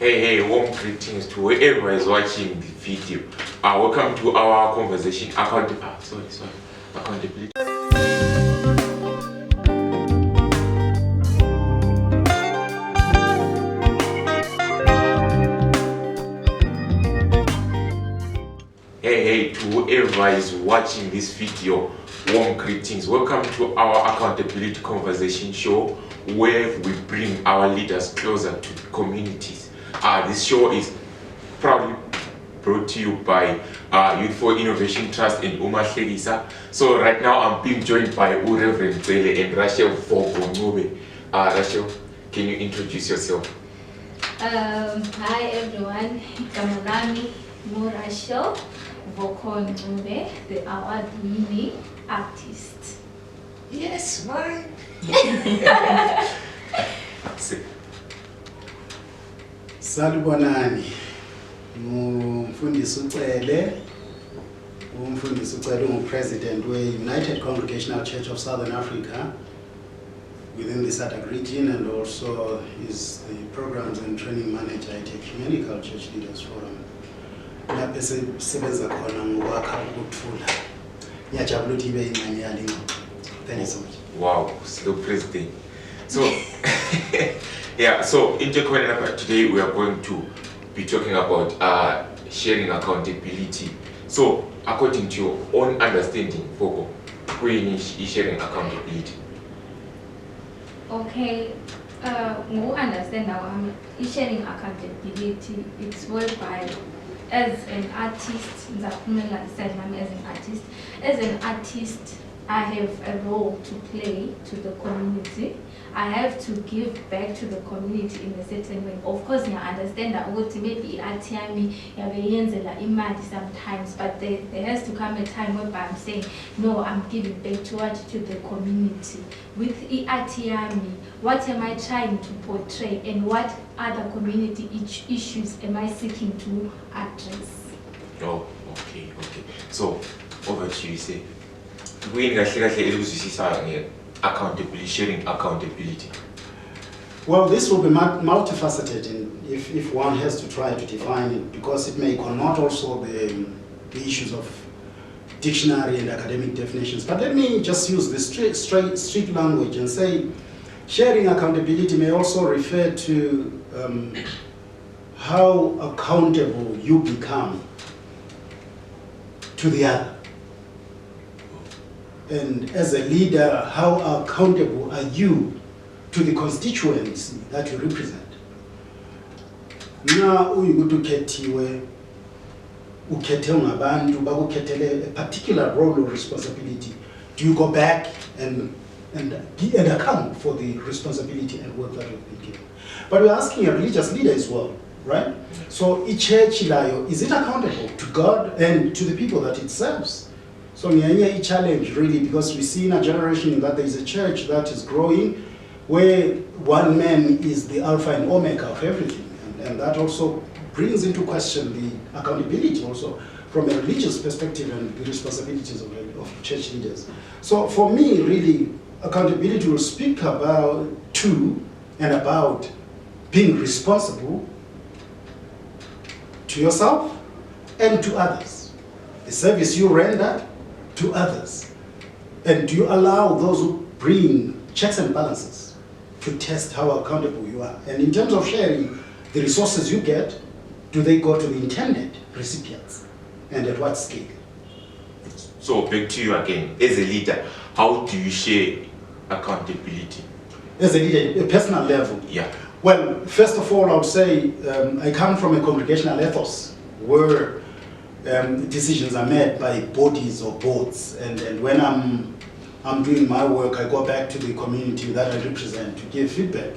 Hey, warm greetings to whoever is watching the video. Welcome to our conversation. Accountability. Hey, to whoever is watching this video, warm greetings. Welcome to our accountability conversation show where we bring our leaders closer to the communities. This show is proudly brought to you by Youth for Innovation Trust and Uma. So right now I'm being joined by Reverend Cele and Voko. Rachel, can you introduce yourself? Hi everyone, Kamalami Rachel, Voko, the award-winning artist. Yes, mine. Salubonani, umfundisi uCele, president we United Congregational Church of Southern Africa within the SADC region, and also is the programs and training manager at Ecumenical Church Leaders Forum. Lapho sebenza khona ngokwakha ukuthula. Ngiyajabula ukuthi ibe ingxenye yale. Thank you so much. Wow, slow president. So yeah, so in today we are going to be talking about sharing accountability. So according to your own understanding, Voko, when is sharing accountability? Okay, we understand now sharing accountability. It's whereby as an artist, as an artist, I have a role to play to the community. I have to give back to the community in a certain way. Of course, I understand that maybe sometimes, but there has to come a time where I'm saying, no, I'm giving back to the community. With Atiami, what am I trying to portray, and what other community issues am I seeking to address? Oh, okay. So, over to you, say. Accountability, sharing accountability. Well, this will be multifaceted if one has to try to define it, because it may connote also the issues of dictionary and academic definitions. But let me just use the street language and say sharing accountability may also refer to how accountable you become to the other. And as a leader, how accountable are you to the constituents that you represent? Now, ukhethiwe ngabantu bakukhethele a particular role or responsibility. Do you go back and account for the responsibility and work that you've been given? But we're asking a religious leader as well, right? So each church, is it accountable to God and to the people that it serves? So a challenge really, because we see in a generation that there is a church that is growing where one man is the alpha and omega of everything. And that also brings into question the accountability also from a religious perspective and the responsibilities of church leaders. So for me, really, accountability will speak about being responsible to yourself and to others. The service you render to others. And do you allow those who bring checks and balances to test how accountable you are? And in terms of sharing the resources you get, do they go to the intended recipients? And at what scale? So back to you again, as a leader, how do you share accountability? As a leader, a personal level? Yeah. Well, first of all, I would say I come from a congregational ethos where decisions are made by bodies or boards, and when I'm doing my work, I go back to the community that I represent to give feedback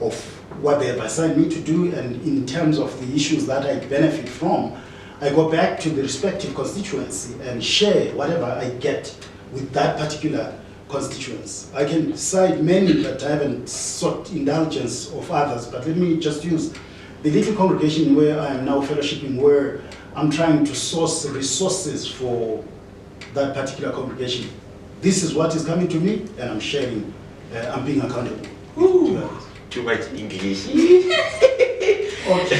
of what they have assigned me to do, and in terms of the issues that I benefit from, I go back to the respective constituency and share whatever I get with that particular constituents. I can cite many, but I haven't sought indulgence of others, but let me just use the little congregation where I am now fellowshipping, where I'm trying to source resources for that particular congregation. This is what is coming to me, and I'm sharing, I'm being accountable. Too much English. Okay.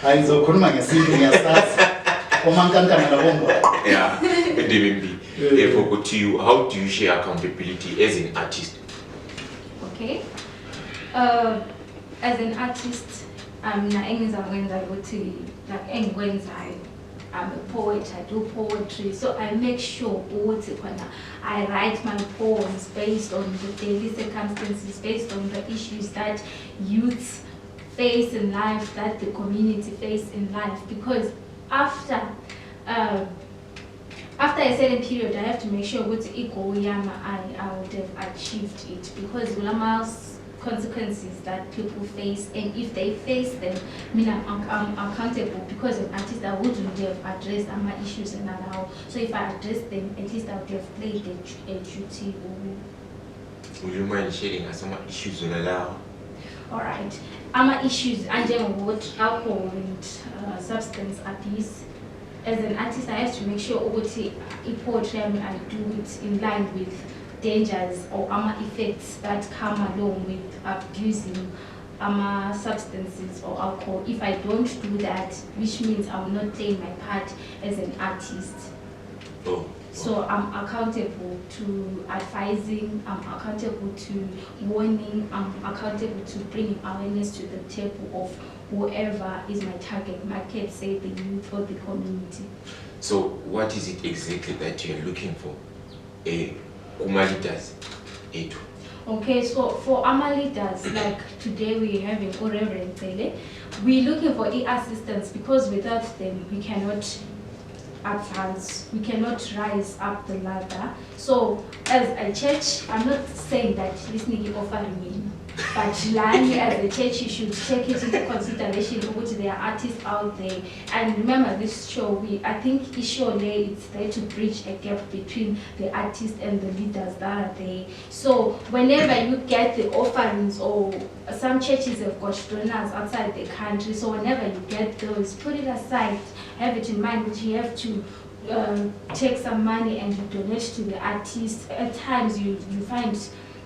Ayizokhuluma ngesintu ngiyasazi. Omankankana labomba. Yeah. Voko, to you, how do you share accountability as an artist? Okay. As an artist, I'm a poet, I do poetry, so I make sure when I write my poems based on the daily circumstances, based on the issues that youths face in life, that the community face in life. Because after a certain period, I have to make sure what I would have achieved it, because Ulama's consequences that people face, and if they face them, I'm accountable, because an artist I wouldn't have addressed my issues and allow. So if I address them, at least I would have played a duty. Would you mind sharing some issues on allow? Alright. My issues what alcohol and substance abuse. As an artist, I have to make sure poetry I do it in line with dangers or effects that come along with abusing substances or alcohol. If I don't do that, which means I will not play my part as an artist. So I'm accountable to advising, I'm accountable to warning, I'm accountable to bringing awareness to the table of whoever is my target market, say the youth or the community. So what is it exactly that you're looking for? Leaders. Okay, so for our leaders, like today we're having Reverend Cele, we're looking for assistance, because without them we cannot advance, we cannot rise up the ladder. So as a church, I'm not saying that listening is offering me, but Lani as a church, you should take it into consideration which there are artists out there. And remember this show, I think it's there to bridge a gap between the artists and the leaders that are there. So whenever you get the offerings, or some churches have got donors outside the country, so whenever you get those, put it aside, have it in mind that you have to take some money and you donate to the artists. At times you find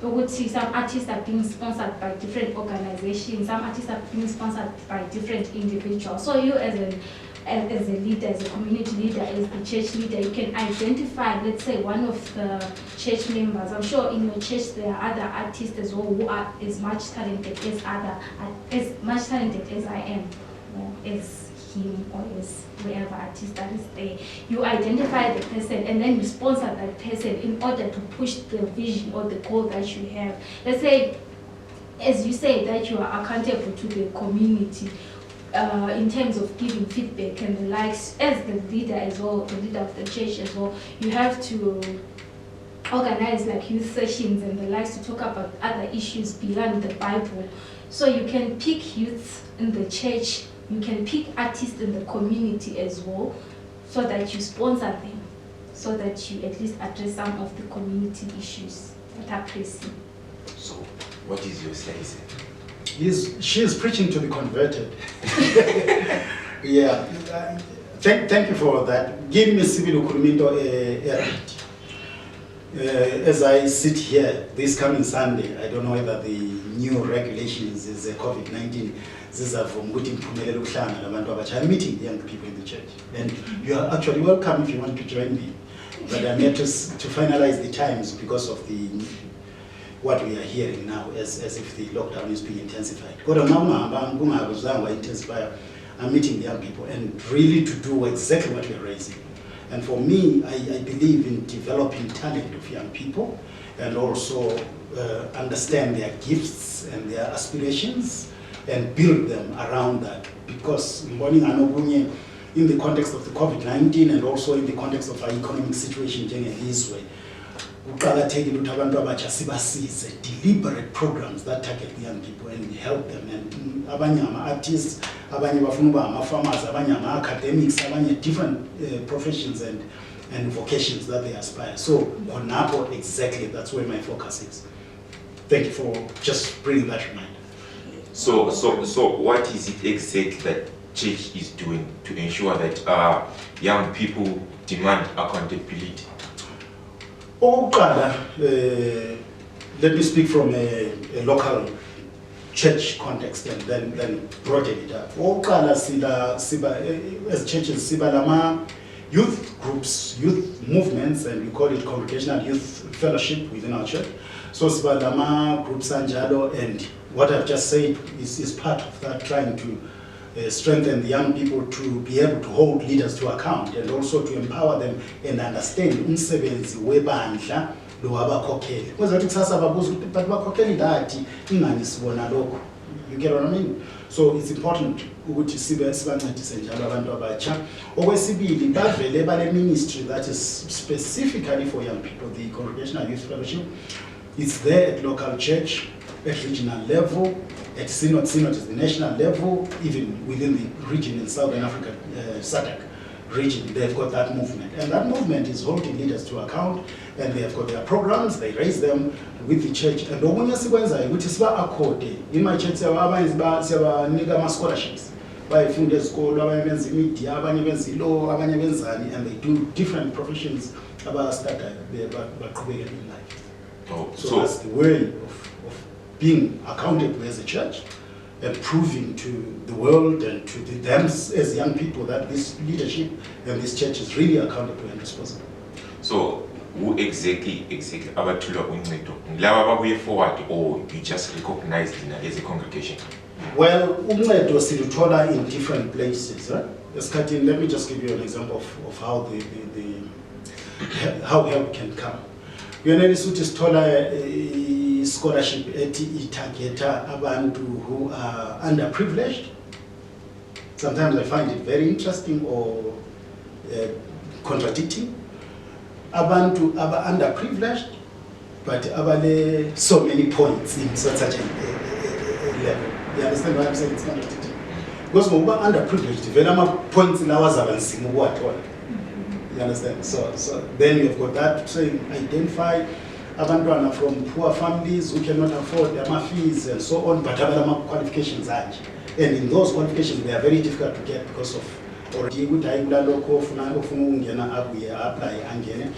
would see some artists are being sponsored by different organizations, some artists are being sponsored by different individuals. So you as a leader, as a community leader, as the church leader, you can identify, let's say, one of the church members. I'm sure in your church there are other artists as well who are as much talented as I am, or as him, or as wherever artist that is there. You identify the person and then you sponsor that person in order to push the vision or the goal that you have. Let's say, as you say, that you are accountable to the community in terms of giving feedback and the likes. As the leader as well, the leader of the church as well, you have to organize like youth sessions and the likes to talk about other issues beyond the Bible. So you can pick youth in the church, you can pick artists in the community as well, so that you sponsor them, so that you at least address some of the community issues that are pressing. So, what is your sense? She is preaching to the converted. Yeah, thank you for that. Give me civil ukhuluminto as I sit here this coming Sunday. I don't know whether the new regulations is COVID-19. I'm meeting young people in the church, and you are actually welcome if you want to join me. But I'm here to finalize the times because of what we are hearing now, as if the lockdown is being intensified. I'm meeting the young people and really to do exactly what we are raising. And for me, I believe in developing talent of young people and also understand their gifts and their aspirations and build them around that. Because in the context of the COVID-19 and also in the context of our economic situation this way, deliberate programs that target the young people and help them. And artists, farmers, academics, different professions and vocations that they aspire. So on Napo, exactly, that's where my focus is. Thank you for just bringing that reminder. So what is it exactly that church is doing to ensure that young people demand accountability? Let me speak from a local church context and then broaden it up. Oqala siba as churches siba lama youth groups, youth movements, and we call it congregational youth fellowship within our church. So siba lama groups anjalo, and what I've just said is part of that, trying to strengthen the young people to be able to hold leaders to account and also to empower them and understand umsebenzi webandla lo abakhokheli. Kwenza ukuthi kusasa babuza ukuthi but bakhokheli ngathi ingani sibona lokho. You get what I mean? So it's important ukuthi sibancedise njalo abantu abatsha. Okwesibili bavele bale ministry that is specifically for young people, the Congregational Youth Fellowship. It's there at local church, at regional level, at synod is the national level, even within the region in Southern Africa, SADC region, they've got that movement. And that movement is holding leaders to account, and they have got their programs, they raise them with the church. And okunye sikwenzayo ukuthi siba accord. In my church siyabanika ama scholarships. Bayifunda esikolo, abanye benza media, abanye benza law, abanye benzani, and they do different professions abastata baqhubeka in life. Oh, so that's the way of being accountable as a church and proving to the world and to them as young people that this leadership and this church is really accountable and responsible. So who exactly abathula uncedo? Laba babuye forward, or you just recognized as a congregation? Well, uncedo siluthola in different places, right? Let me just give you an example of how how help can come. Uyenelisa ukuthi sithola scholarship ethi itargeta abantu who are underprivileged. Sometimes I find it very interesting or contradicting. Abantu aba underprivileged, but abale so many points in such a level. You understand why I'm saying it's contradicting? Because when we are underprivileged, vela points lawa zabanzima ukuwathola. You understand? So then you've got that saying identify abantwana from poor families who cannot afford their fees and so on, but abala qualifications anje. And in those qualifications they are very difficult to get because of already ukuthi ayikula lokho ufuna ungena abuye apply angene.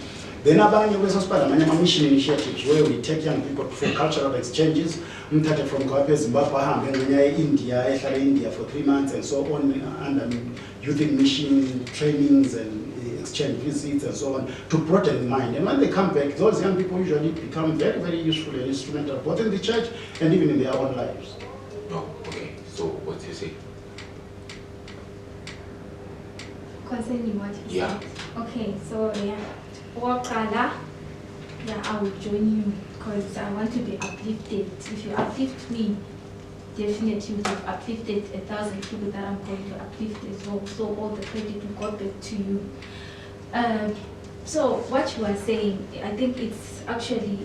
Then abanye kwesosipala amanye ama mission initiatives where we take young people for cultural exchanges. Umthathe from Kwape Zimbabwe ahambe ngenya eIndia, ehlala eIndia for 3 months and so on, under youth in mission trainings and exchange visits and so on, to broaden the mind. And when they come back, those young people usually become very, very useful and instrumental, both in the church and even in their own lives. No, okay. So what do you say? Concerning what you Yeah. said. Okay, so Wakala, I will join you because I want to be uplifted. If you uplift me, definitely you have uplifted 1,000 people that I'm going to uplift as well. So all the credit will go back to you. So what you are saying, I think it's actually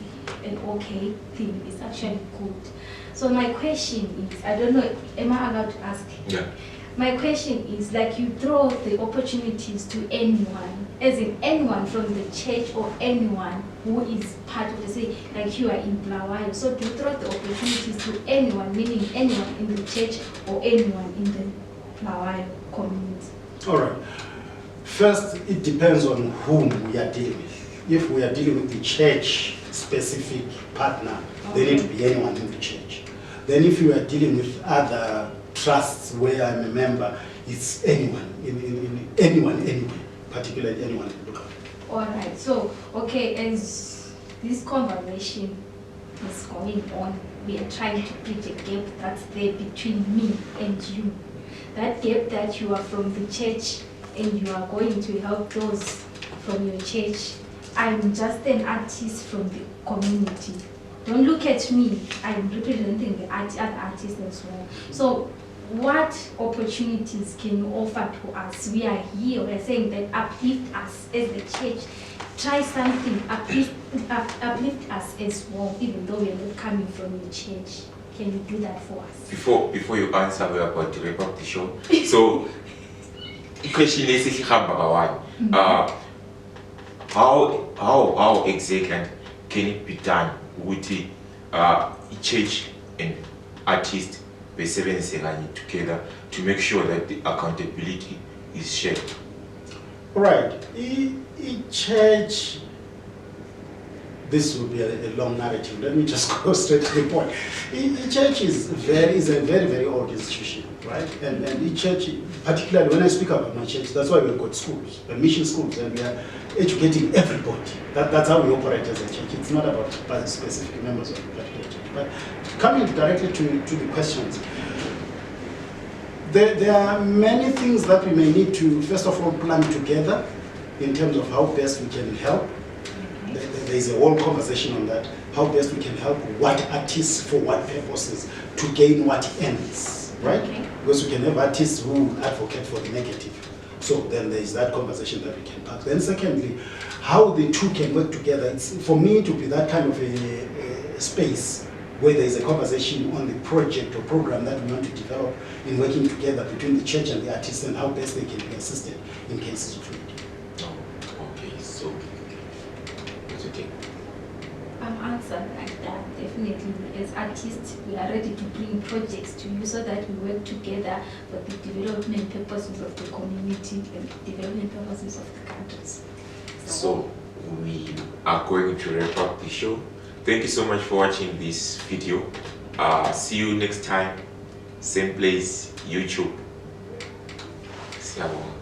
an okay thing. It's actually good. So my question is, I don't know, am I allowed to ask? Yeah. My question is, like, you throw the opportunities to anyone, as in anyone from the church or anyone who is part of the city, like you are in Blawayo. So do you throw the opportunities to anyone, meaning anyone in the church or anyone in the Blawayo community? All right. First, it depends on whom we are dealing with. If we are dealing with the church-specific partner, then it will be anyone in the church. Then if you are dealing with other trusts where I'm a member, it's anyone, anyone, anywhere, particularly anyone in the local. All right. So, okay, as this conversation is going on, we are trying to bridge a gap that's there between me and you. That gap that you are from the church and you are going to help those from your church. I'm just an artist from the community. Don't look at me. I'm representing the other artists as well. So what opportunities can you offer to us? We are here. We're saying that uplift us as the church. Try something, uplift us as well, even though we're not coming from the church. Can you do that for us? Before you answer, we're about to wrap up the show. So, question is how exactly can it be done with the church and artist together to make sure that the accountability is shared? Right. Each church, this will be a long narrative. Let me just go straight to the point. Church is a very, very old institution, right? And the church, particularly when I speak about my church, that's why we've got schools, mission schools, and we are educating everybody. That's how we operate as a church. It's not about specific members of the particular church. But coming directly to the questions, there are many things that we may need to, first of all, plan together in terms of how best we can help. There is a whole conversation on that, how best we can help, what artists for what purposes, to gain what ends, right? Okay. Because we can have artists who advocate for the negative. So then there is that conversation that we can have. Then secondly, how the two can work together. It's, for me to be that kind of a space where there is a conversation on the project or program that we want to develop in working together between the church and the artists and how best they can be assisted in cases of need. Okay, so what's your take? I'm answered like that. Definitely, as artists, we are ready to bring projects to you so that we work together for the development purposes of the community and development purposes of the countries. So we are going to wrap up the show. Thank you so much for watching this video. See you next time, same place, YouTube. Siyabonga.